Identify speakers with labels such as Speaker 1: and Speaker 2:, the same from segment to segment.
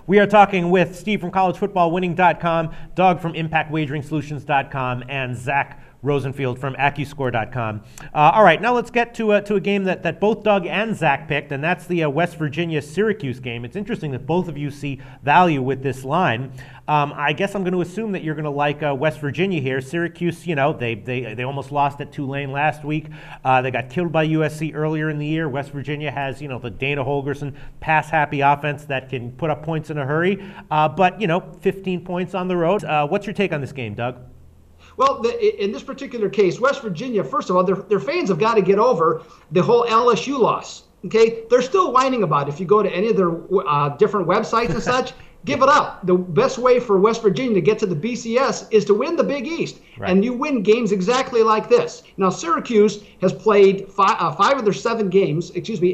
Speaker 1: We are talking with Steve from collegefootballwinning.com, Doug from impactwageringsolutions.com, and Zach Rosenfield from accuscore.com. All right, now let's get to a game that both Doug and Zach picked, and that's the West Virginia Syracuse game. It's interesting that both of you see value with this line. I guess I'm going to assume that you're going to like West Virginia here. Syracuse, you know, they almost lost at Tulane last week. They got killed by USC earlier in the year. West Virginia has, you know, the Dana Holgorsen pass-happy offense that can put up points in a hurry. But, you know, 15 points on the road. What's your take on this game, Doug?
Speaker 2: Well, in this particular case, West Virginia, first of all, their fans have got to get over the whole LSU loss. Okay, they're still whining about it. If you go to any of their different websites and such, give it up. The best way for West Virginia to get to the BCS is to win the Big East, right. And you win games exactly like this. Now, Syracuse has played five of their 7 games,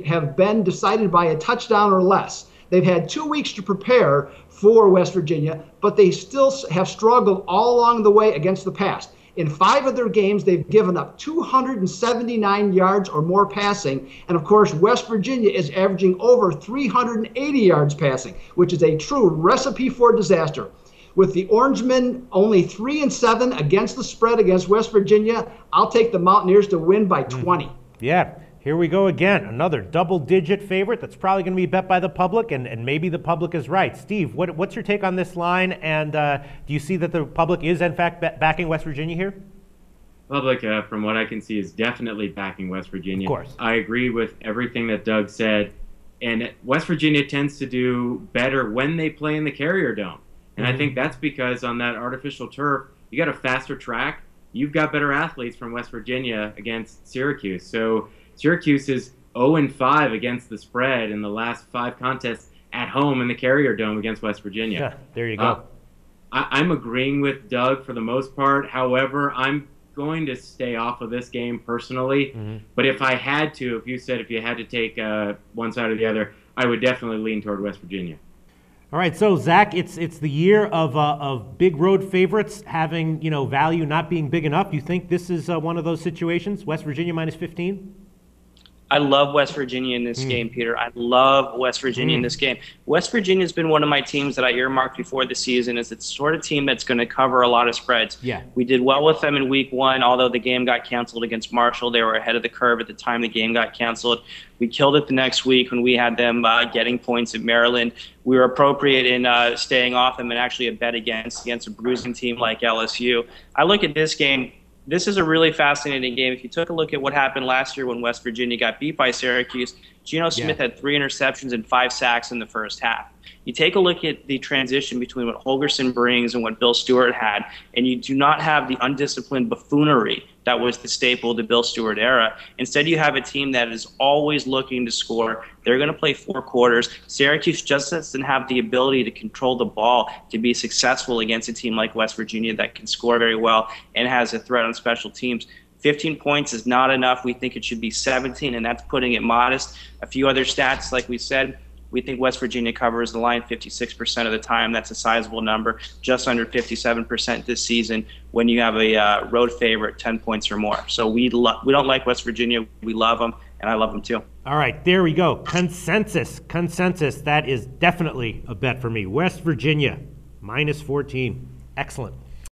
Speaker 2: have been decided by a touchdown or less. They've had 2 weeks to prepare for West Virginia, but they still have struggled all along the way against the pass. In 5 of their games, they've given up 279 yards or more passing. And of course, West Virginia is averaging over 380 yards passing, which is a true recipe for disaster. With the Orangemen only 3-7 against the spread against West Virginia, I'll take the Mountaineers to win by 20.
Speaker 1: Yeah. Here we go again, another double-digit favorite that's probably going to be bet by the public, and maybe the public is right. Steve, what's your take on this line, and do you see that the public is, in fact, backing West Virginia here?
Speaker 3: Public, from what I can see, is definitely backing West Virginia.
Speaker 1: Of course.
Speaker 3: I agree with everything that Doug said, and West Virginia tends to do better when they play in the Carrier Dome, and I think that's because on that artificial turf, you got a faster track, you've got better athletes from West Virginia against Syracuse, so Syracuse is 0-5 against the spread in the last 5 contests at home in the Carrier Dome against West Virginia.
Speaker 1: Yeah, there you go.
Speaker 3: I'm agreeing with Doug for the most part. However, I'm going to stay off of this game personally. But if I had to, if you had to take one side or the other, I would definitely lean toward West Virginia.
Speaker 1: All right, so Zach, it's the year of big road favorites having, you know, value not being big enough. You think this is one of those situations? West Virginia minus 15?
Speaker 4: I love West Virginia in this game, Peter. I love West Virginia in this game. West Virginia has been one of my teams that I earmarked before the season as the sort of team that's going to cover a lot of spreads.
Speaker 1: Yeah.
Speaker 4: We did well with them in week 1, although the game got canceled against Marshall. They were ahead of the curve at the time the game got canceled. We killed it the next week when we had them getting points at Maryland. We were appropriate in staying off them and actually a bet against a bruising team like LSU. I look at this game. This is a really fascinating game. If you took a look at what happened last year when West Virginia got beat by Syracuse, Geno Smith had 3 interceptions and 5 sacks in the first half. You take a look at the transition between what Holgorsen brings and what Bill Stewart had, and you do not have the undisciplined buffoonery that was the staple of the Bill Stewart era. Instead, you have a team that is always looking to score. They're going to play 4 quarters. Syracuse just doesn't have the ability to control the ball to be successful against a team like West Virginia that can score very well and has a threat on special teams. 15 points is not enough. We think it should be 17, and that's putting it modest. A few other stats, like we said, we think West Virginia covers the line 56% of the time. That's a sizable number, just under 57% this season when you have a road favorite 10 points or more. So we don't like West Virginia. We love them, and I love them too.
Speaker 1: All right, there we go. Consensus. That is definitely a bet for me. West Virginia, minus 14. Excellent.